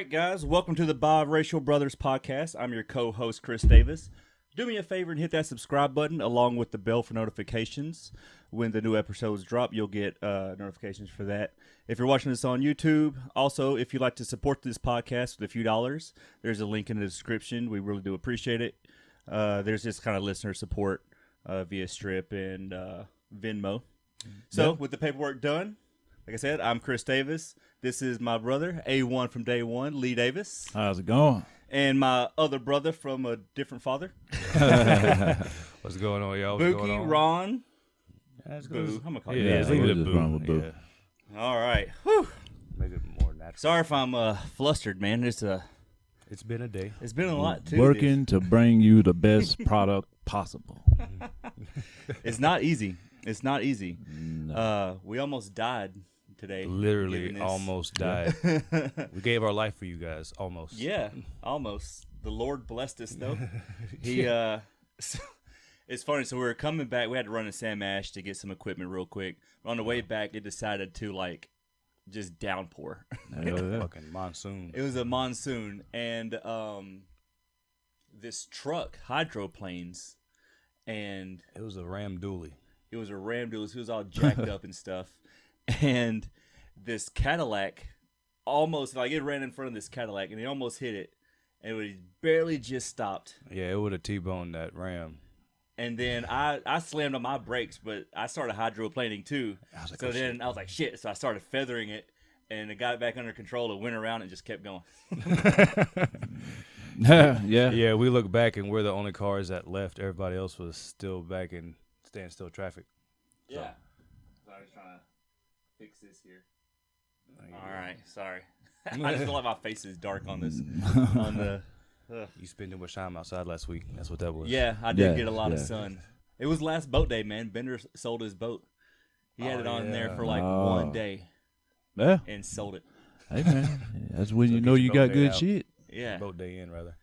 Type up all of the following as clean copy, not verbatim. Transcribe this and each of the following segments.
right, guys. Welcome to the Biracial Brothers podcast. I'm your co-host, Chris Davis. Do me a favor and hit that subscribe button along with the bell for notifications. When the new episodes drop, you'll get notifications for that. If you're watching this on YouTube, also, if you'd like to support this podcast with a few dollars, there's a link in the description. We really do appreciate it. There's just kind of listener support via Strip and Venmo. So, with the paperwork done, like I said, I'm Chris Davis. This is my brother, A1 from day one, Lee Davis. How's it going? And my other brother from a different father. What's going on, y'all? What's going Buki, on? Ron. That's Boo. good. I'm going to call you Yeah, that. leave it at just Boo. run with Boo. Yeah. All right. Whew. Make it more natural. Sorry if I'm flustered, man. It's been a day. It's been a lot, too. Working to bring you the best product possible. It's not easy. It's not easy. No. We almost died today. Literally almost died. We gave our life for you guys, almost. Yeah, almost. The Lord blessed us, though. He, it's funny. So we were coming back. We had to run to Sam Ash to get some equipment real quick. But on the way back, it decided to, just downpour. Fucking monsoon. It was a monsoon. And this truck, hydroplanes, and It was a ram dually. it was a Ram dually. It was all jacked up and stuff. And this Cadillac almost, it ran in front of this Cadillac, and it almost hit it. And it barely just stopped. Yeah, it would have T-boned that ram. And then I slammed on my brakes, but I started hydroplaning too. I was like, So oh, then shit. I was like, shit. So I started feathering it, and it got it back under control. It went around and just kept going. Yeah. Yeah, we look back and we're the only cars that left. Everybody else was still back in standstill traffic. Yeah. So I was trying to fix this here. All right. Sorry. I just feel like my face is dark on this. On the. You spent too much time outside last week. That's what that was. Yeah, I did Yeah, get a lot of yeah. sun. It was last boat day, man. Bender sold his boat. He had Oh, it on there yeah. for Oh. 1 day Yeah. and sold it. Hey, man. That's when So you get know your you boat got day good out. shit. Yeah. Boat day in, rather.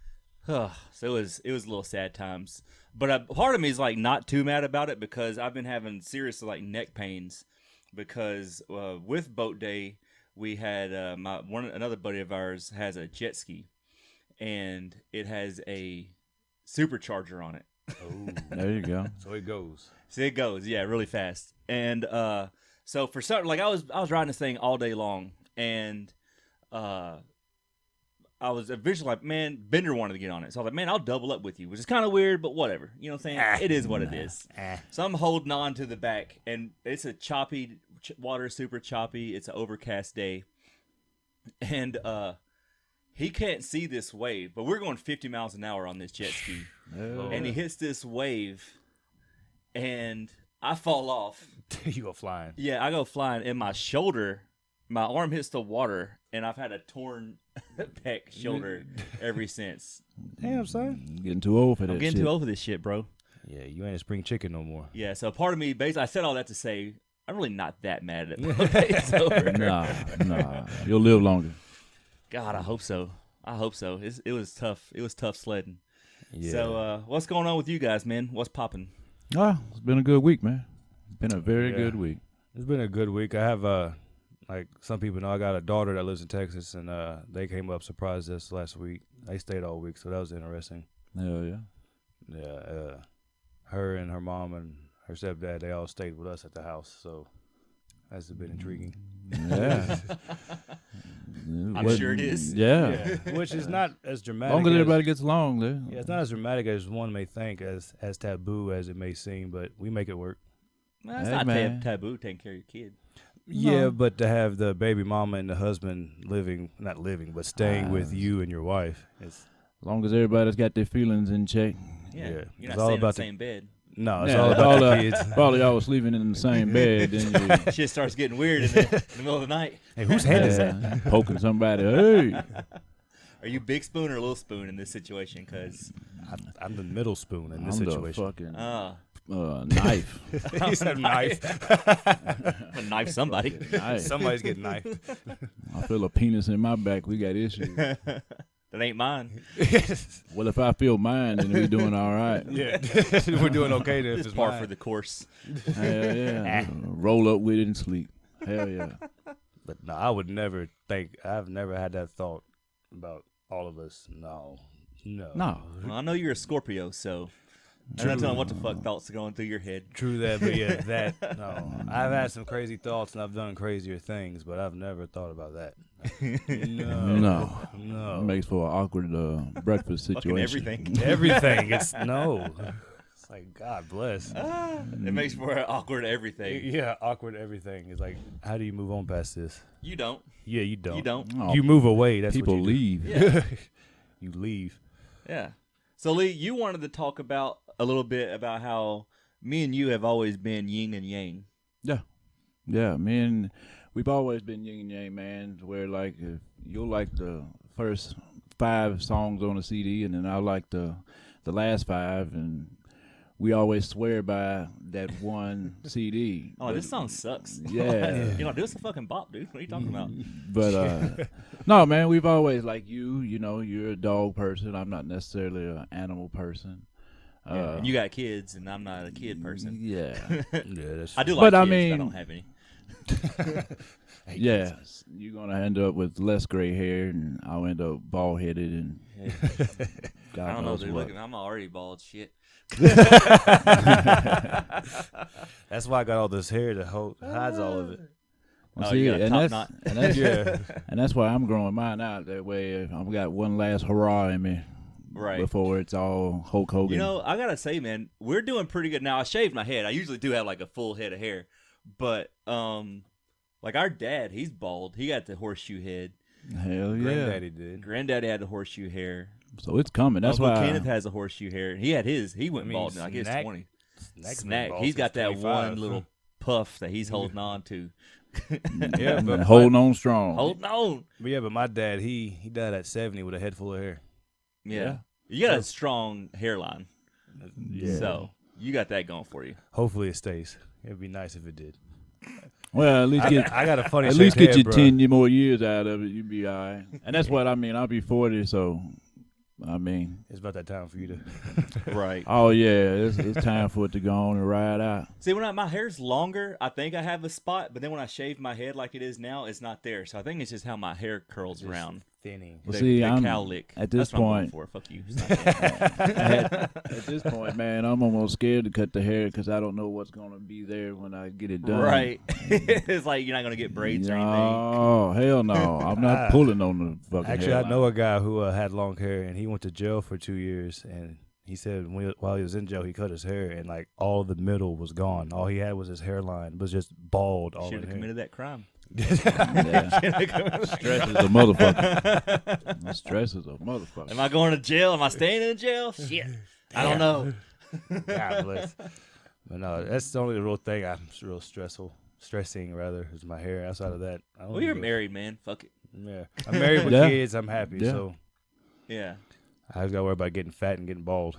So it was a little sad times. But part of me is not too mad about it because I've been having serious neck pains because with boat day we had another buddy of ours has a jet ski and it has a supercharger on it. Oh, There you go. so it goes. So it goes, yeah, really fast. And so for something I was riding this thing all day long, and I was eventually like, man, Bender wanted to get on it. So I was like, man, I'll double up with you, which is kind of weird, but whatever. You know what I'm saying? It is what it is. So I'm holding on to the back, and it's a choppy water, super choppy. It's an overcast day, and he can't see this wave, but we're going 50 miles an hour on this jet ski, and he hits this wave, and I fall off. You go flying. Yeah, I go flying, and my arm hits the water, and I've had a torn pec shoulder ever since. Damn, son. Getting too old for that I'm getting shit. too old for this shit, bro. Yeah, you ain't a spring chicken no more. Yeah, so part of me, basically, I said all that to say, I'm really not that mad at it. It's over. Nah. You'll live longer. God, I hope so. It was tough. It was tough sledding. Yeah. So, what's going on with you guys, man? What's popping? It's been a good week, man. It's been a very Yeah. good week. It's been a good week. I have, like some people know, I got a daughter that lives in Texas, and they came up, surprised us last week. They stayed all week, so that was interesting. Hell yeah. Yeah, her and her mom and her stepdad, they all stayed with us at the house, so that's a bit intriguing. Yeah. I'm sure it is. Yeah. Which is not as dramatic. As long as as, everybody gets along, there. yeah, it's not as dramatic as one may think, as taboo as it may seem, but we make it work. Well, it's Hey, not man. taboo taking care of your kid. Yeah, No. but to have the baby mama and the husband not living, but staying with you and your wife, it's As long as everybody's got their feelings in check. Yeah, Yeah, you're it's not all staying in the about the- same bed. no, it's Yeah, all about the kids. if all of y'all was sleeping in the same bed, then you Shit starts getting weird in the middle of the night. Hey, whose head is that? poking somebody. Hey. Are you big spoon or little spoon in this situation? Because I'm the middle spoon in this I'm situation. the fucking knife. He said knife. I'm knife somebody. Knife. Somebody's getting knifed. I feel a penis in my back. We got issues. That ain't mine. Well, if I feel mine, then we doing all right. Yeah, we're doing okay then if it's Par mine. for the course. Hell yeah. Roll up with it and sleep. Hell yeah. But no, I would never think. I've never had that thought about all of us. No. No. Well, I know you're a Scorpio, so I'm not telling what the fuck thoughts are going through your head. True that, but yeah, that, no. I've had some crazy thoughts and I've done crazier things, but I've never thought about that. No. No. It makes for an awkward breakfast situation. Fucking everything. Everything. It's no. It's like, God bless. It makes for an awkward everything. Yeah, awkward everything. It's like, how do you move on past this? You don't. Yeah, you don't. You don't. Oh, You move away. That's people what you do. leave. Yeah. You leave. Yeah. So, Lee, you wanted to talk about a little bit about how me and you have always been yin and yang. Yeah, man. We've always been yin and yang, man. Where like you'll like the first 5 songs on a CD, and then I like the last 5, and we always swear by that one CD. Oh, this song sucks. Yeah. You know, this is a fucking bop, dude. What are you talking about? But no, man, we've always like you know, you're a dog person. I'm not necessarily an animal person. Yeah, and you got kids, and I'm not a kid person. Yeah. Yeah, that's I do But like I kids, mean- but I don't have any. Yeah, you're gonna end up with less gray hair, and I'll end up bald headed, and God I don't know, knows dude. what. Look, I'm already bald. Shit. That's why I got all this hair that hides all of it. Well, Oh, see, you got a and top that's knot. and that's Yeah. and that's why I'm growing mine out that way. I've got one last hurrah in me Right. before it's all Hulk Hogan. You know, I gotta say, man, we're doing pretty good now. I shaved my head. I usually do have like a full head of hair, but like our dad, he's bald. He got the horseshoe head. Hell yeah! Granddaddy did. Granddaddy had the horseshoe hair. So it's coming. That's Uncle why. Kenneth has a horseshoe hair. He had his. He went I mean, bald. I guess Snack- 20. Snack's been Snack. bald He's since got that 25. one little puff that he's holding on to. Yeah, and but holding on strong. Holding on. but my dad, he died at 70 with a head full of hair. Yeah. You got a strong hairline. Yeah. So you got that going for you. Hopefully it stays. It'd be nice if it did. Well, at least get I got a funny at least shaped get head, you bro. 10 more years out of it. You'll be all right. And that's what I mean. I'll be 40, so I mean, It's about that time for you to. Right. oh yeah, it's time for it to go on and ride out. See, when my hair's longer, I think I have a spot, but then when I shave my head like it is now, it's not there. So I think it's just how my hair curls around. Thinning. Well, The, see, the I'm cowlick. at this That's what I'm going point. for. Fuck you. It's not that. At this point, man, I'm almost scared to cut the hair because I don't know what's gonna be there when I get it done. Right. It's like you're not going to get braids or anything. Oh hell no! I'm not pulling on the fucking. Actually, I hairline. know a guy who had long hair, and he went to jail for 2 years. And he said while he was in jail, he cut his hair, and like all the middle was gone. All he had was his hairline, was just bald. All Should in have hair. committed that crime. Yeah. Stress is a motherfucker. Stress is a motherfucker. Am I going to jail? Am I staying in jail? Shit. I don't know. God bless. But no, that's the only real thing I'm real stressing rather, is my hair. Outside of that, I don't Well, you're give a- married, man. Fuck it. Yeah, I'm married with Yeah. kids. I'm happy, Yeah. so Yeah. I just gotta worry about getting fat and getting bald.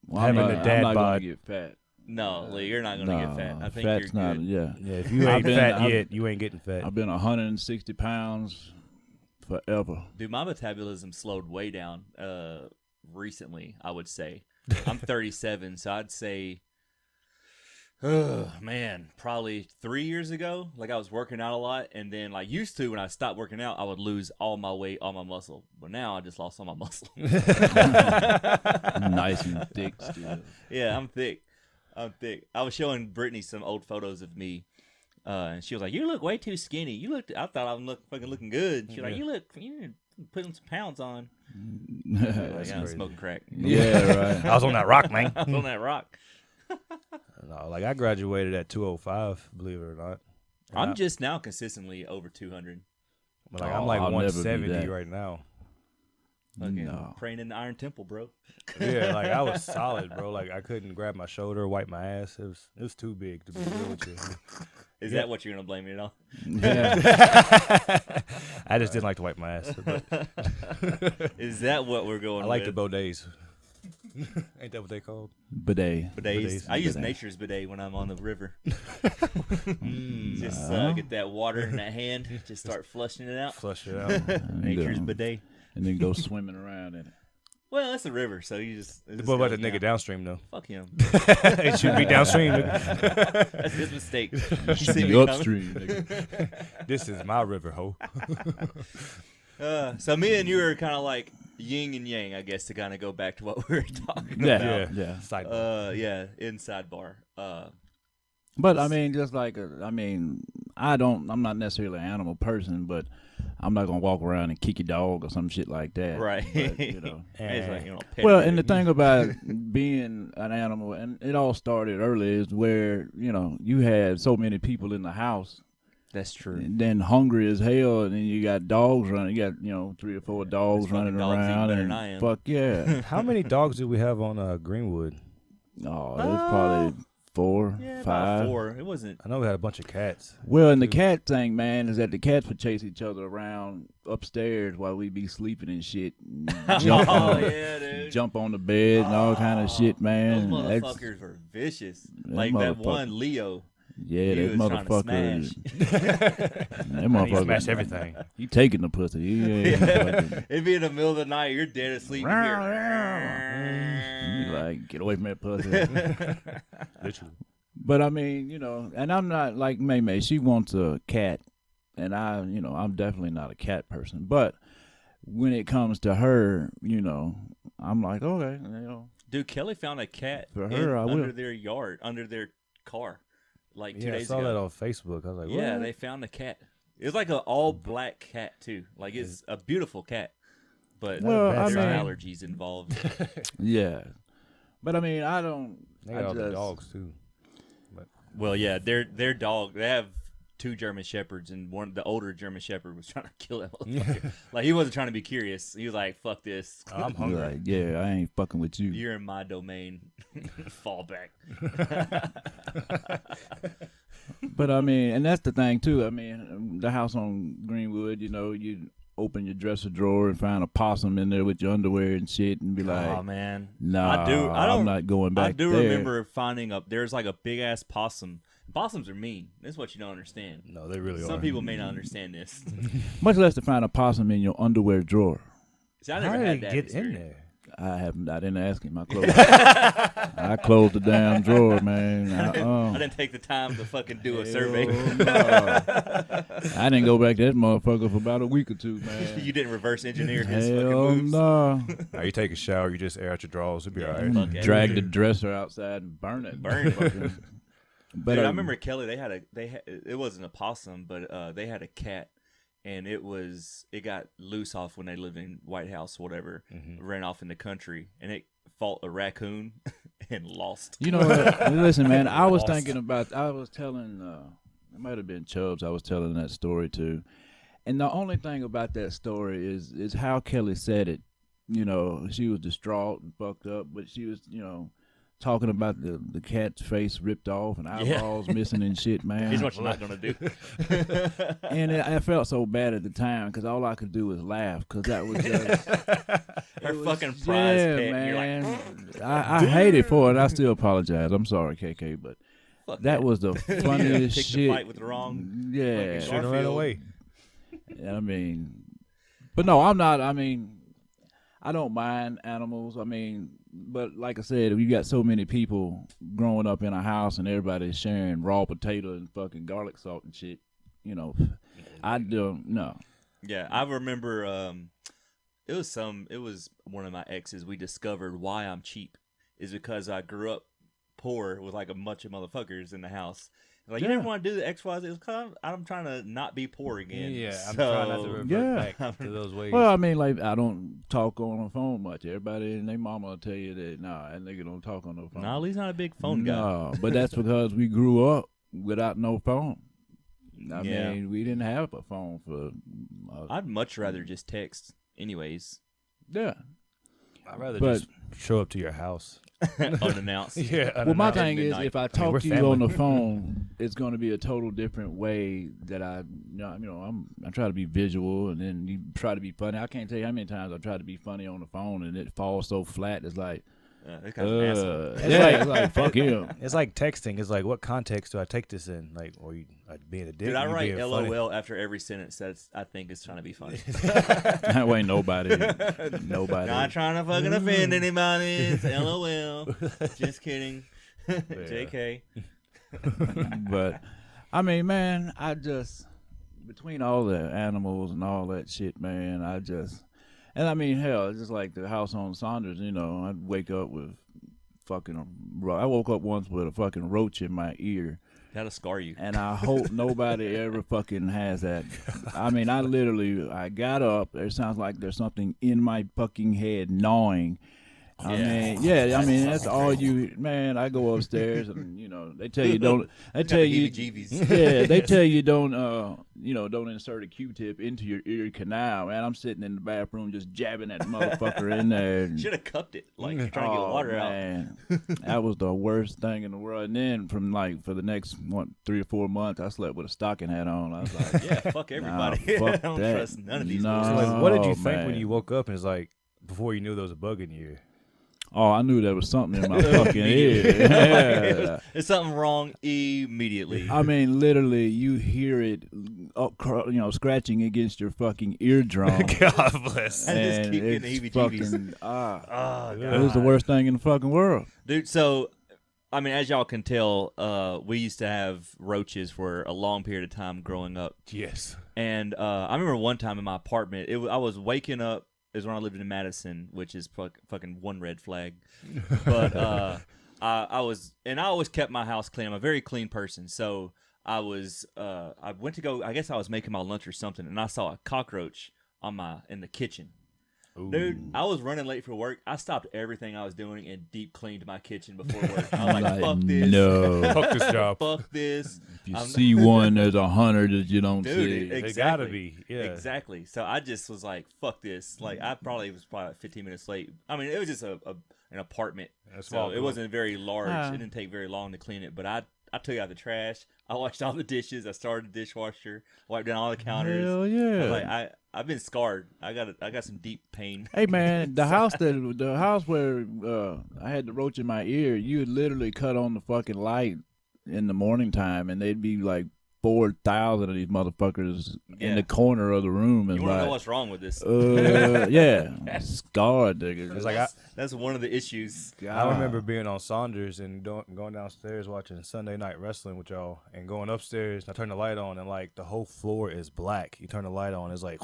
Well, I'm having not, a dad I'm not bod. gonna get fat. No, Lee, you're not going to No, get fat. I think fat's you're not. good. Yeah, Yeah, if you I've ain't been- fat I've- yet, you ain't getting fat. I've been 160 pounds forever. Dude, my metabolism slowed way down recently, I would say. I'm 37, so I'd say, oh, man, probably 3 years ago. Like, I was working out a lot, and then, like, used to, when I stopped working out, I would lose all my weight, all my muscle. But now I just lost all my muscle. Nice and thick still. Yeah, I'm thick. I was showing Brittany some old photos of me, and she was like, "You look way too skinny. I thought I was fucking looking good." She was like, "You need to put some pounds on." Like, That's I'm crazy. smoking crack. Yeah, right. I was on that rock, man. I was on that rock. No, like I graduated at 205, believe it or not. And I'm I- just now consistently over 200. but, like, Oh, I'm like I'll never be 170 that. right now. Fucking No. praying in the Iron Temple, bro. Yeah, like I was solid, bro. Like I couldn't grab my shoulder, wipe my ass. It was too big to be real with you. Is Yeah. that what you're gonna blame me on? Yeah. I just didn't like to wipe my ass. But Is that what we're going? I like the with? bidets. Ain't that what they called? Bidet. Bidets. I use Bidet. nature's bidet when I'm on the river. Mm. Just get that water in that hand. Just start flushing it out. Flush it out. Nature's bidet. And then go swimming around in it. Well, it's a river, so you just. it just What about the goes nigga down. downstream though? Fuck him. It should be downstream. Nigga. That's his mistake. You Should see be me coming? upstream, nigga. This is my river, ho. So me and you are kind of like yin and yang, I guess, to kind of go back to what we were talking about. Yeah. Sidebar. Inside bar. But I mean, just like I'm not necessarily an animal person, but I'm not gonna walk around and kick your dog or some shit like that. Right. But, you know. It's like, Well, and the thing about being an animal, and it all started early, is where you had so many people in the house. That's true. And then hungry as hell, and then you got dogs running. You got 3 or 4 dogs running dogs eat around, better and than I am. fuck yeah. How many dogs do we have on Greenwood? Oh, there's probably 4, Yeah, 5. about 4. It wasn't. I know we had a bunch of cats. Well, and the cat thing, man, is that the cats would chase each other around upstairs while we be sleeping and shit. And jump on the bed and all kind of shit, man. Those motherfuckers were vicious. That Like that motherfucker. one Leo. Yeah, He that was trying to motherfucker. That He motherfucker. smashed everything. He taking the pussy. It'd be in the middle of the night. You're dead asleep. You You like, get away from that pussy. Literally. But I mean, and I'm not like May. She wants a cat, and I'm definitely not a cat person. But when it comes to her, I'm like, okay, Dude, Kelly found a cat For her, I will. under their yard, under their car, like 2 Yeah, I days saw ago. that on Facebook. I was like, Yeah, what? they found a cat. It was like an all black cat too. Like it's a beautiful cat, but Well, there's I mean- allergies involved. yeah. But I mean, I don't. They got all the dogs too. Well, yeah, their dog. They have 2 German shepherds, and the older German shepherd was trying to kill that motherfucker. Like he wasn't trying to be curious. He was like, "Fuck this. I'm You're hungry. like, yeah, I ain't fucking with you. You're in my domain. Fall back." But I mean, and that's the thing too. I mean, the house on Greenwood, you open your dresser drawer and find a possum in there with your underwear and shit, and be like, Oh man, "Nah, I I'm not going back I do there." remember finding there's like a big ass possum. Possums are mean. That's what you don't understand. No, they really are. Some people may not understand this. Much less to find a possum in your underwear drawer. See, I How never did had it that get experience. in there? I didn't ask him. I closed the damn drawer, man. I didn't take the time to fucking do a survey. No. I didn't go back to that motherfucker for about a week or 2, man. You didn't reverse engineer his fucking Hell moves. no. Now you take a shower, you just air out your drawers, it'll be Yeah. all right. Fuck Drag it. the dresser outside and burn it. But Dude, I remember Kelly. It wasn't a possum, but they had a cat, and it got loose off when they lived in White House, whatever. Ran off in the country, and it fought a raccoon and lost. You know what? Listen, man, I was Lost. thinking about, I was telling, it might have been Chubbs, I was telling that story to. And the only thing about that story is how Kelly said it. She was distraught and fucked up, but she was, talking about the cat's face ripped off and eyeballs missing and shit, man. Here's what you're not going to do. And I felt so bad at the time because all I could do was laugh because that was just... Her fucking prize pet. And man. you're like, I hate it for it. I still apologize. I'm sorry, KK, but fuck that was the funniest Picked shit. the fight with the wrong. Yeah. fucking Should have ran away. I mean, but no, I'm not. I mean, I don't mind animals. I mean, but like I said, if you got so many people growing up in a house and everybody's sharing raw potato and fucking garlic salt and shit, I don't know. Yeah, I remember it was one of my exes. We discovered why I'm cheap is because I grew up poor with like a bunch of motherfuckers in the house. Like, you Yeah. never want to do the XYZ. It's 'cause I'm trying to not be poor again. Yeah, I'm So- trying not to revert Yeah. back to those ways. Well, I mean, like, I don't talk on the phone much. Everybody and their mama will tell you that, nah, that nigga don't talk on the phone. No, he's not a big phone guy. No, but that's because we grew up without no phone. I Yeah. mean, we didn't have a phone for... I'd much rather just text anyways. yeah. I'd rather but- just show up to your house. Unannounced. Yeah. Well, my At thing is, midnight. if I we're talk to you on family. the phone, it's going to be a total different way that I try to be visual, and then you try to be funny. I can't tell you how many times I try to be funny on the phone, and it falls so flat. It's like, That guy's an asshole. it's like fuck him. It's like texting. It's like, what context do I take this in? Like, or you being a dick? Dude, I you write being LOL funny? after every sentence that's I think is trying to be funny. That way, nobody. Not trying to fucking offend anybody. It's LOL. Just kidding. JK. But I mean, man, between all the animals and all that shit, man, and I mean, hell, it's just like the house on Saunders, I'd wake up with I woke up once with a fucking roach in my ear. That'll scar you. And I hope nobody ever fucking has that. I mean, I got up. It sounds like there's something in my fucking head gnawing. I mean, that's all man, I go upstairs and, they tell you don't, they tell you, they tell you don't insert a Q-tip into your ear canal, man. I'm sitting in the bathroom just jabbing that motherfucker in there. Should have cupped it, like trying to get water out. That was the worst thing in the world. And then for the next 3 or 4 months, I slept with a stocking hat on. I was like, yeah, fuck everybody. Fuck I don't trust none of these. So like, what did you think when you woke up and it's like, before you knew there was a bug in your ear? Oh, I knew there was something in my fucking ear. Yeah. There's something wrong immediately. I mean, literally, you hear it, scratching against your fucking eardrum. God bless. I just keep getting the heebie-jeebies. It was the worst thing in the fucking world, dude. So, I mean, as y'all can tell, we used to have roaches for a long period of time growing up. Yes. And I remember one time in my apartment, I was waking up. Is when I lived in Madison, which is fucking one red flag. But I always kept my house clean. I'm a very clean person, so I went to go. I guess I was making my lunch or something, and I saw a cockroach in the kitchen. Ooh. Dude, I was running late for work. I stopped everything I was doing and deep cleaned my kitchen before work. I'm like, fuck this. No. Fuck this job. Fuck this. If you see one, there's 100 that you don't see. Exactly. They gotta be. Yeah. Exactly. So I just was like, fuck this. Like, I was probably 15 minutes late. I mean, it was just an apartment. So it wasn't very large. It didn't take very long to clean it. But I took out the trash. I washed all the dishes. I started the dishwasher. Wiped down all the counters. Hell yeah! Like I've been scarred. I got some deep pain. Hey man, the house where I had the roach in my ear, you would literally cut on the fucking light in the morning time, and they'd be like 4,000 of these motherfuckers in the corner of the room. And you want to know what's wrong with this? Yeah, scarred, nigga. It's like that's one of the issues. God. I remember being on Saunders and going downstairs watching Sunday Night Wrestling with y'all, and going upstairs. And I turn the light on, and like the whole floor is black. You turn the light on, it's like,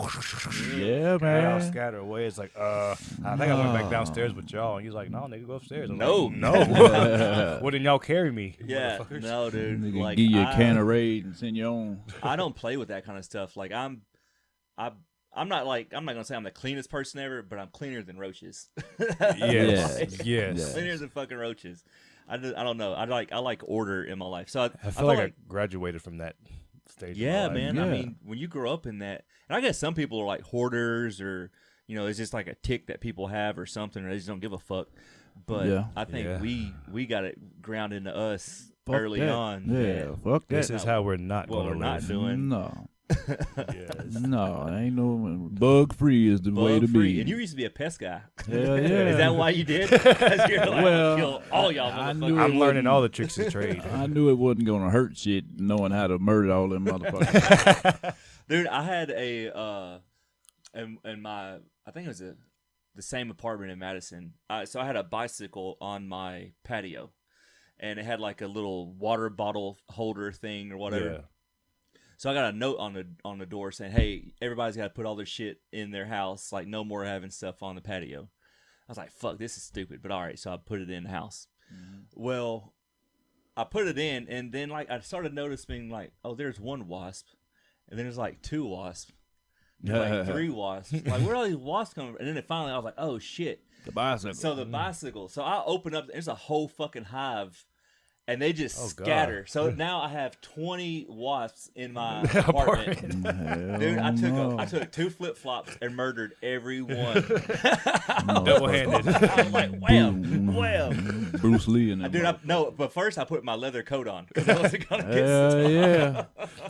yeah, man. I'll scatter away. It's like, I think I went back downstairs with y'all, and he's like, no, nigga, go upstairs. I'm no. Well, then y'all carry me. Yeah, no, dude. Nigga, like, give you a can of Raid and send you on. I don't play with that kind of stuff. Like I'm not gonna say I'm the cleanest person ever, but I'm cleaner than roaches. Yes. Cleaner than fucking roaches. I don't know. I like order in my life. So I feel like I graduated from that stage. Yeah, of my life. man. Yeah. I mean, when you grow up in that, and I guess some people are like hoarders, or it's just like a tick that people have or something, or they just don't give a fuck. But I think we got it ground into us early on. Yeah, fuck that. This is how we're not what we're not doing. No. No, ain't no bug free is the way to be. And you used to be a pest guy. Hell yeah. Is that why you did? Because you're like, kill all y'all motherfuckers. I'm learning all the tricks of trade. I knew it wasn't gonna hurt shit knowing how to murder all them motherfuckers. Dude, I had in my, I think it was the same apartment in Madison. So I had a bicycle on my patio, and it had like a little water bottle holder thing or whatever. Yeah. So I got a note on the door saying, "Hey, everybody's got to put all their shit in their house. Like, no more having stuff on the patio." I was like, "Fuck, this is stupid." But all right, so I put it in the house. Mm-hmm. Well, I put it in, and then like I started noticing like, oh, there's one wasp, and then there's like 2 wasps, like 3 wasps. Like, where are all these wasps coming from? And then finally I was like, oh shit, the bicycle. So the bicycle. So I open up. There's a whole fucking hive. And they just scatter. God. So now I have 20 wasps in my apartment. Dude, I took 2 flip-flops and murdered every one. Double-handed. I was like, wham. Bruce Lee in there. Dude, but first I put my leather coat on because I wasn't going to get stuck. Yeah.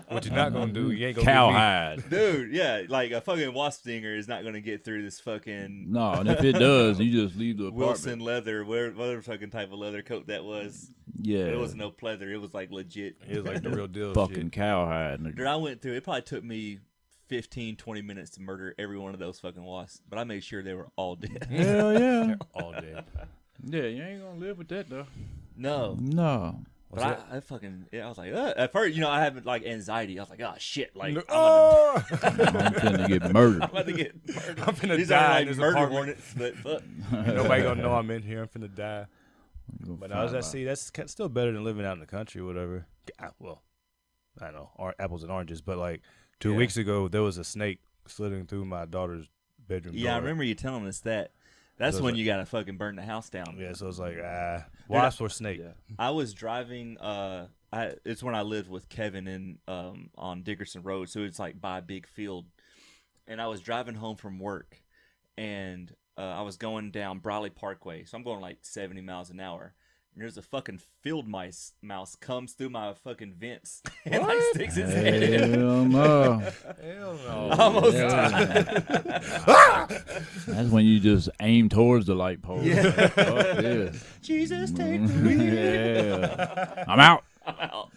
What you're not going to do, you ain't going to cowhide. Dude, yeah. Like a fucking wasp stinger is not going to get through this fucking... No, and if it does, you just leave the apartment. Wilson leather, whatever fucking type of leather coat that was. Yeah. But it wasn't no pleather. It was like legit. It was like the real deal. Fucking cowhide. Dude, I went through. It probably took me 15, 20 minutes to murder every one of those fucking wasps. But I made sure they were all dead. Hell yeah. All dead. Yeah, you ain't gonna live with that though. No. No. But I fucking, I was like, at first, I had like anxiety. I was like, oh shit, like I'm finna get murdered. I'm about to get murdered. I'm finna These die are in like this murder apartment. hornets, but fuck. Nobody gonna know I'm in here. I'm finna die. But I was see, that's still better than living out in the country or whatever. Well, I don't know, apples and oranges. But like 2 weeks ago, there was a snake slithering through my daughter's bedroom door. I remember you telling us that. That's when you gotta fucking burn the house down. Yeah, so it's like wasp or snake. Yeah. I was driving. It's when I lived with Kevin in on Dickerson Road, so it's like by a big field. And I was driving home from work, and I was going down Briley Parkway, so I'm going like 70 miles an hour. And there's a fucking field mouse comes through my fucking vents and like sticks its head in. Hell no. Hell no. I almost died. That's when you just aim towards the light pole. Yeah. Fuck this. Jesus, take the wheel. Yeah. I'm out. I'm out.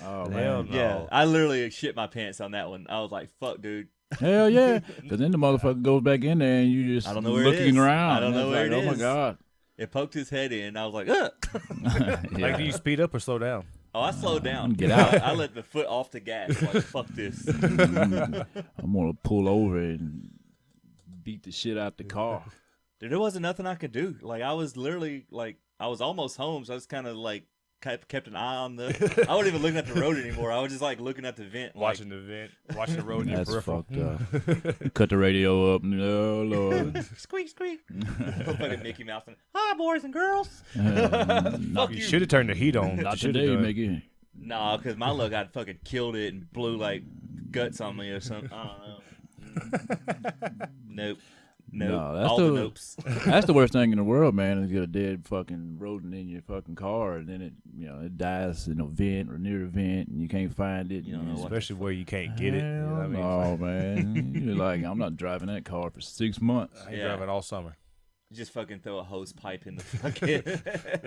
Oh, Hell man. no. Yeah, I literally shit my pants on that one. I was like, fuck, dude. Hell yeah. Because then the motherfucker goes back in there and you just I don't know where it looking is. around. I don't know where like, it oh, my is. God. It poked his head in. I was like, ugh. Yeah. Like, do you speed up or slow down? Oh, I slowed down. Get out. I let the foot off the gas. Like, fuck this. I'm going to pull over and beat the shit out the car. Dude, there wasn't nothing I could do. Like, I was literally, like, I was almost home, so I was kind of, like, kept an eye on the... I wasn't even looking at the road anymore. I was just, like, looking at the vent. Watching the vent, watching the road in your That's peripheral. fucked up. Cut the radio up. Oh, Lord. Squeak, squeak. Fucking Mickey Mouse. Hi, boys and girls. Not, You should have turned the heat on. not You shoulda today, done. Mickey. Nah, because my luck, I'd fucking killed it and blew, like, guts on me or something. I don't know. Nope. No, that's All the- the nopes. That's the worst thing in the world, man. Is get a dead fucking rodent in your fucking car, and then it dies in a vent or near a vent, and you can't find it. You don't know what Especially where you can't get it. You know what I mean? Oh man, you're like, I'm not driving that car for 6 months. I ain't Yeah. driving all summer. Just fucking throw a hose pipe in the fucking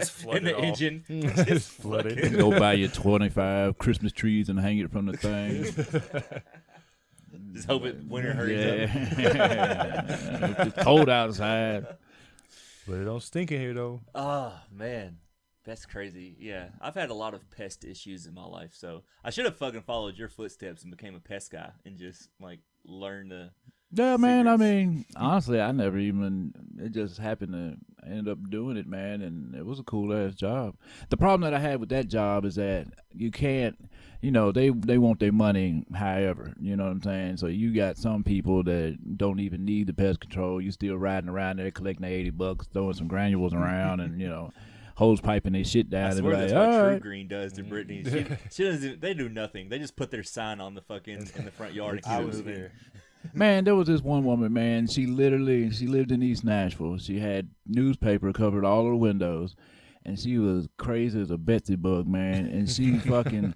flood in the it all. engine. Just flood it. Go buy your 25 Christmas trees and hang it from the thing. Just hope it winter hurries up. Yeah, it's cold outside. But it don't stink in here, though. Oh man, that's crazy. Yeah, I've had a lot of pest issues in my life, so I should have fucking followed your footsteps and became a pest guy and just like learn the. Yeah, man. I Secrets. mean, honestly, I never even. It just happened to end up doing it, man, and it was a cool ass job. The problem that I had with that job is that you can't. They want their money, however. You know what I'm saying? So you got some people that don't even need the pest control. You still riding around there collecting their $80, throwing some granules around, and hose piping their shit down. I and swear be that's like, what all True right. Green does to Brittany. She doesn't. They do nothing. They just put their sign on the fucking in the front yard and keep I it was moving. here. Man, there was this one woman, man. She lived in East Nashville. She had newspaper covered all her windows, and she was crazy as a Betsy bug, man. And she fucking,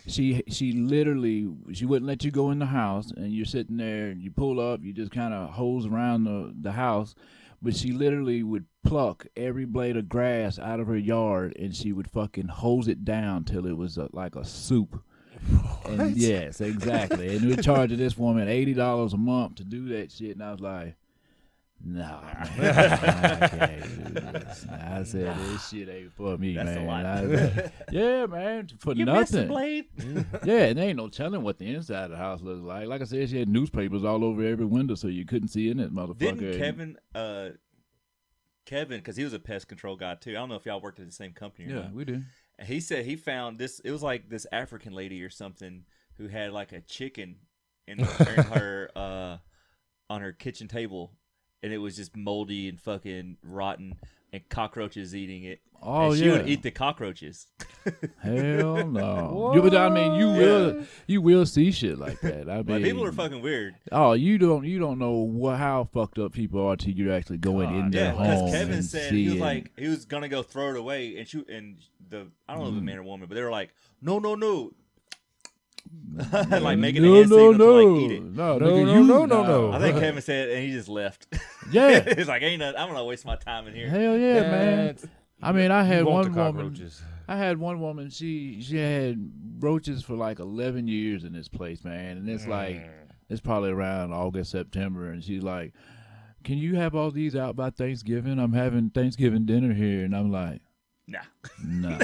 she literally, she wouldn't let you go in the house, and you're sitting there, and you pull up, you just kind of hose around the house, but she literally would pluck every blade of grass out of her yard, and she would fucking hose it down till it was like a soup. And yes, exactly. And we're charging this woman $80 a month to do that shit, and I was like, "Nah, man, I can't do this." I said, "This shit ain't for me, That's man." a lot. I was like, yeah, man, for You missed the nothing. blade. Yeah, and there ain't no telling what the inside of the house looks like. Like I said, she had newspapers all over every window, so you couldn't see in it, motherfucker. Didn't Kevin, because he was a pest control guy too. I don't know if y'all worked at the same company or Yeah, not. we do. And he said he found this. It was like this African lady or something who had like a chicken in her on her kitchen table, and it was just moldy and fucking rotten, and cockroaches eating it. Oh, and she yeah. would eat the cockroaches. Hell no. But I mean, you will see shit like that. I mean, Like, people are fucking weird. Oh, you don't know how fucked up people are till you're actually going in their Yeah, because home. Kevin and said he was seeing. like he was gonna go throw it away, and I don't know if it was a man or woman, but they were like, no, like making a hand signal to like eat it. No, No, nigga, no, you, no, no, no. I think Kevin said, and he just left. Yeah. He's like, ain't nothing. I'm gonna waste my time in here. Hell yeah, man. I mean, I had You want one the woman. cockroaches. I had one woman. She had roaches for like 11 years in this place, man. And it's like it's probably around August, September, and she's like, "Can you have all these out by Thanksgiving? I'm having Thanksgiving dinner here." And I'm like, Nah. No,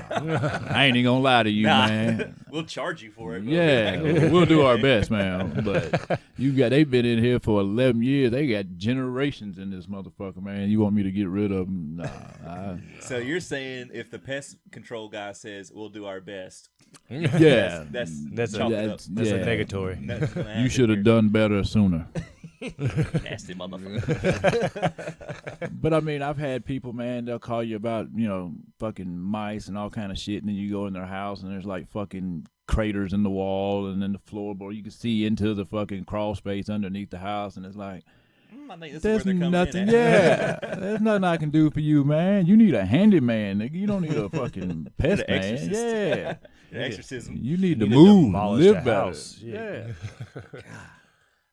I ain't even gonna lie to you, man. We'll charge you for it. Yeah, we'll do our best, man. But they've been in here for 11 years. They got generations in this motherfucker, man. You want me to get rid of them? Nah. So you're saying if the pest control guy says we'll do our best, Yeah, that's a yeah. negatory. You should have done better sooner. Nasty motherfucker. But I mean, I've had people, man, they'll call you about, fucking mice and all kind of shit, and then you go in their house and there's like fucking craters in the wall and in the floorboard. You can see into the fucking crawl space underneath the house, and it's like, I think this there's is where they're coming nothing. in at. Yeah, there's nothing I can do for you, man. You need a handyman, nigga. You don't need a fucking pest An man. exorcist. Yeah, An exorcism. you need to to move, demolish live the better. house. Yeah.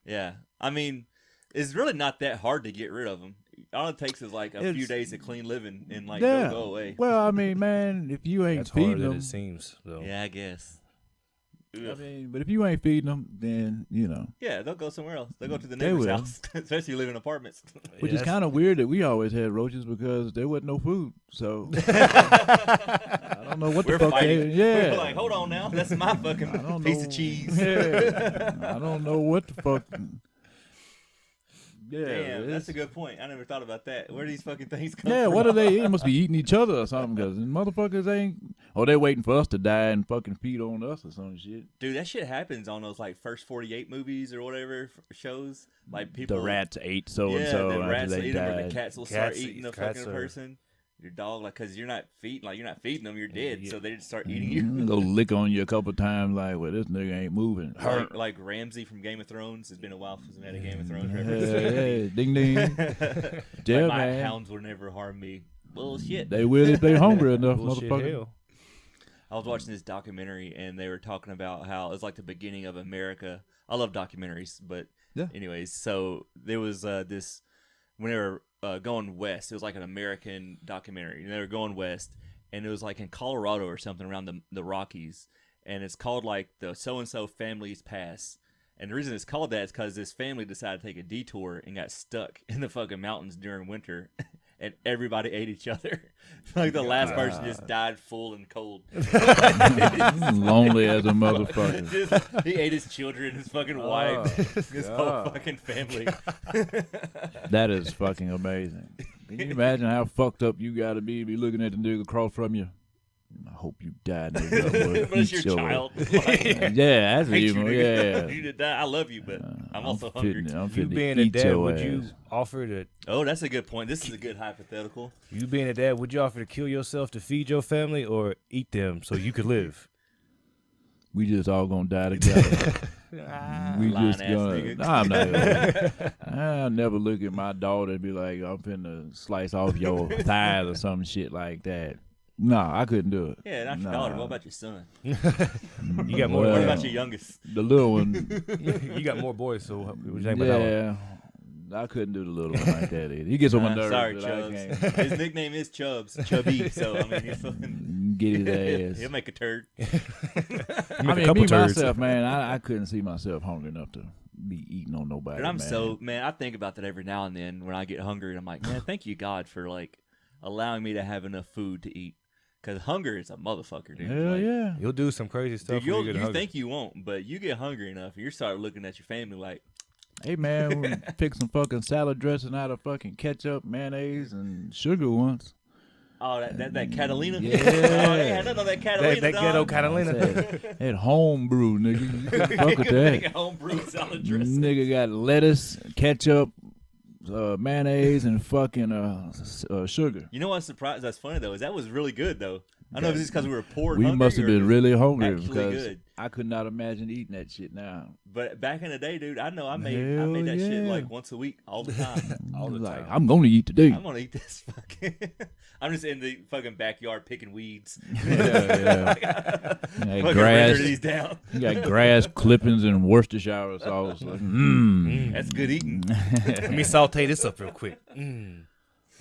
Yeah. I mean, it's really not that hard to get rid of them. All it takes is like a few days of clean living and like they'll go away. Well, I mean, man, if you ain't That's harder feeding than them, it seems. So. Yeah, I guess. I mean, but if you ain't feeding them, then Yeah, they'll go somewhere else. They'll go to the They neighbor's will. house, especially live in apartments. Which is kind of weird that we always had roaches because there wasn't no food. So I don't know what We're the fuck. fighting. Yeah, We're like, hold on now, that's my fucking piece of cheese. Yeah. I don't know what the fuck. Yeah, Damn, that's a good point. I never thought about that. Where do these fucking things come Yeah, from? what are they? They must be eating each other or something because motherfuckers ain't. Oh, they're waiting for us to die and fucking feed on us or some shit. Dude, that shit happens on those like first 48 movies or whatever shows. Like people, The rats ate so and so the after rats they eat them, or the died. cats will start Cats eating eat- the cats fucking are- person. Your dog, like, because you're not feeding them, you're dead. So they just start eating you. They'll lick on you a couple times like, well, this nigga ain't moving. Like Ramsay from Game of Thrones. It's been a while since we had a Game of Thrones Hey, reference. hey, ding ding. Yeah, Like, my man. hounds will never harm me. Bullshit. They will if they hungry enough, Bullshit motherfucker. hell. I was watching this documentary and they were talking about how it's like the beginning of America. I love documentaries, but Yeah. anyways, so there was this when they were going west. It was like an American documentary, and they were going west, and it was like in Colorado or something around the Rockies, and it's called like the so and so family's pass. And the reason it's called that is because this family decided to take a detour and got stuck in the fucking mountains during winter, and everybody ate each other. Like the last person just died full and cold. Lonely as a motherfucker. He ate his children, his fucking wife, his whole fucking family. That is fucking amazing. Can you imagine how fucked up you gotta be looking at the nigga across from you? I hope you die, nigga. But it's your child. Yeah, that's Hate you, even. nigga. Yeah. You to die. I love you, but I'm also hungry. I'm You fitting being to a eat dad, your would ass. you offer to? Oh, that's a good point. This is a good hypothetical. You being a dad, would you offer to kill yourself to feed your family or eat them so you could live? We just all gonna die together. We lying just ass gonna. nigga. Nah, I'm not. I'll never look at my daughter and be like, I'm finna slice off your thighs or some shit like that. Nah, I couldn't do it. Yeah, not your daughter. What about your son? You got more. Well, What about your youngest? The little one? You got more boys, so what you think about that one? Yeah, I couldn't do the little one like that either. He gets on my nerves. Sorry, but I Chubbs. can't His nickname is Chubbs. Chubby. So, I mean, he's fucking... get his ass. He'll make a turd. I Make a mean, couple me turds. myself, man, I couldn't see myself hungry enough to be eating on nobody. And man. I think about that every now and then when I get hungry. I'm like, man, thank you, God, for, like, allowing me to have enough food to eat. Because hunger is a motherfucker, dude. Hell Like, yeah. You'll do some crazy stuff Dude, when you get you hungry. think you won't, but you get hungry enough, and you start looking at your family like, Hey man, we pick some fucking salad dressing out of fucking ketchup, mayonnaise, and sugar once. oh, that Catalina? Yeah. Oh, they had none of that Catalina, that ghetto dog. Catalina. That homebrew, nigga. You couldn't fuck with Make that. a homebrew salad dressing. Nigga got lettuce, ketchup, mayonnaise, and fucking sugar. You know what's surprised? That's funny though. Is that was really good though. I don't know if it's just because we were poor. And We hungry, must have or been if really hungry actually because good. I could not imagine eating that shit now. But back in the day, dude, I know I made Hell that shit yeah. like once a week, all the time. All the Like, time. I'm gonna eat today. I'm gonna eat this fucking. I'm just in the fucking backyard picking weeds. Yeah. Fucking grass. render these down. You got grass clippings and Worcestershire sauce. Like, That's good eating. Let me saute this up real quick.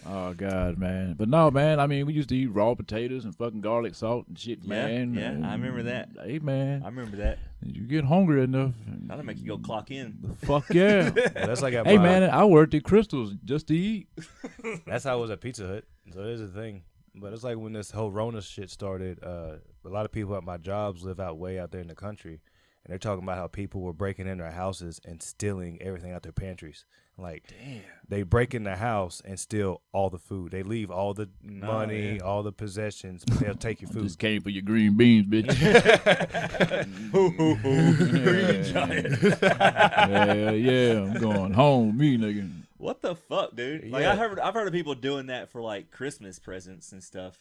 Oh God, man! But no, man. I mean, we used to eat raw potatoes and fucking garlic salt and shit, man. yeah, I remember that. Hey, man, I remember that. you get hungry enough. That'll make you go clock in. Fuck yeah! Well, that's like Hey, man, I worked at Crystal's just to eat. That's how I was at Pizza Hut. So there's the thing. But it's like when this whole Rona shit started, a lot of people at my jobs live way out there in the country. And they're talking about how people were breaking in their houses and stealing everything out their pantries. Like, damn. They break in the house and steal all the food. They leave all the money, all the possessions, but they'll take your food. Just came for your green beans, bitch. Green giant. Yeah, I'm going home, me nigga. What the fuck, dude? Like, I've heard of people doing that for like Christmas presents and stuff.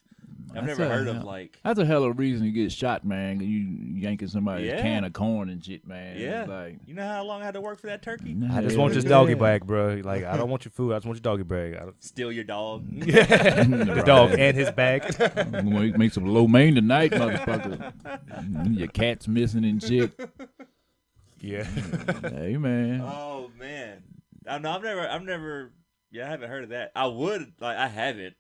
I've never heard of like. That's a hell of a reason you get shot, man. You yanking somebody's can of corn and shit, man. Yeah. Like, you know how long I had to work for that turkey? I just want this doggy bag, bro. Like, I don't want your food. I just want your doggy bag. Steal your dog. The dog and his bag. I'm gonna make some lo mein tonight, motherfucker. Your cat's missing and shit. Yeah. Hey, man. Oh man. I've never. Yeah, I haven't heard of that. I would I haven't,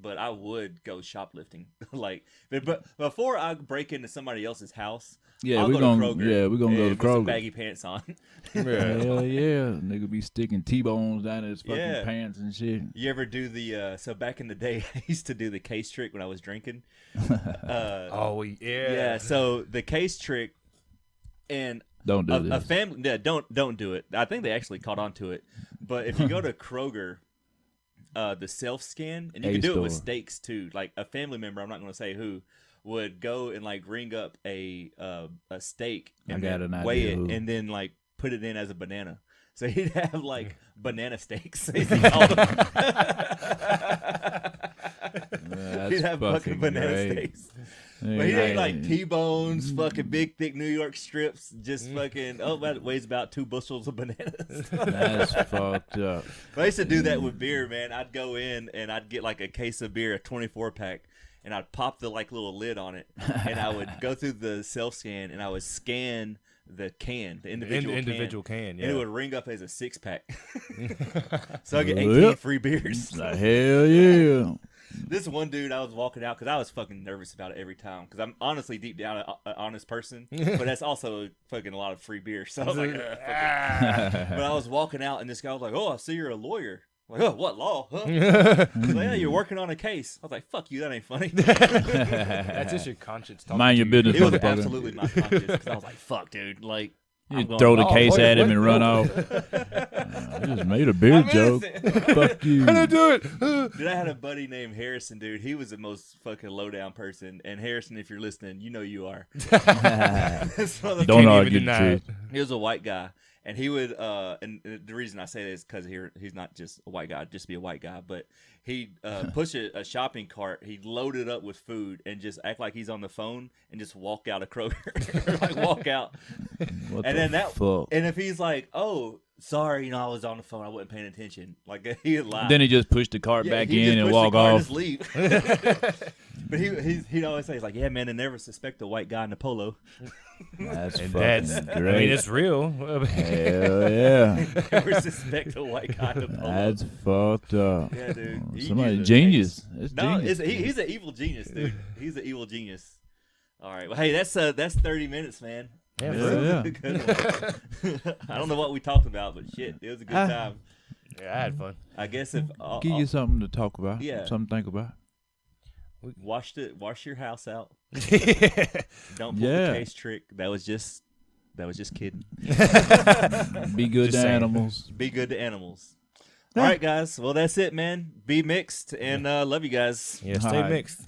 but I would go shoplifting. Like, but before I break into somebody else's house, yeah, we're gonna go to Kroger. Some baggy pants on. Hell yeah, nigga be sticking T-bones down his fucking pants and shit. You ever do the? So back in the day, I used to do the case trick when I was drinking. Yeah. So the case trick, and don't do this. A family, don't do it. I think they actually caught on to it. But if you go to Kroger, the self scan, and you can do it with steaks too. Like a family member, I'm not going to say who, would go and like ring up a steak and weigh it, and then like put it in as a banana. So he'd have like banana steaks. He'd have fucking banana steaks. But he ate like T-bones, fucking big, thick New York strips, just fucking, that weighs about 2 bushels of bananas. That's fucked up. But I used to do that with beer, man. I'd go in and I'd get like a case of beer, a 24-pack, and I'd pop the like little lid on it, and I would go through the self-scan, and I would scan the individual can, and it would ring up as a 6-pack. So I get 18 free beers. Hell yeah. This one dude, I was walking out because I was fucking nervous about it every time because I'm honestly deep down an honest person, but that's also fucking a lot of free beer. So I was like, but I was walking out and this guy was like, "Oh, I see you're a lawyer." I'm like, "Oh, what law? Huh?" Like, "Yeah, you're working on a case." I was like, "Fuck you, that ain't funny." That's just your conscience talking. Mind your business. It was absolutely my conscience because I was like, "Fuck, dude!" Like. You throw the case at him and run off. I just made a beer joke. Fuck you. How did I do it? Dude, I had a buddy named Harrison, dude. He was the most fucking low-down person. And Harrison, if you're listening, you know you are. Don't argue the truth. He was a white guy. And he would, and the reason I say that is because he's not just a white guy, just be a white guy, but he'd push a shopping cart, he'd load it up with food, and just act like he's on the phone, and just walk out of Kroger, like walk out. What and the then fuck? And if he's like, "Oh, sorry, I was on the phone, I wasn't paying attention," like he'd lie. Then he just pushed the cart back in and walk off. And just leave. But he'd always say, he's like, "Yeah, man, I never suspect a white guy in a polo." That's and fucking great. I mean, it's real. Hell yeah. Never suspect a white guy in a polo. That's fucked up. Yeah, dude. Somebody genius. That's genius. He's an evil genius, dude. He's an evil genius. All right. Well, hey, that's 30 minutes, man. Yeah. I don't know what we talked about, but shit, it was a good time. Yeah, I had fun. I guess if give you something to talk about. Yeah. Something to think about. Wash your house out. Don't pull the case trick. That was just kidding. Be good to animals. Be good to animals. All right, guys. Well, that's it, man. Be mixed and love you guys. Yeah, stay mixed.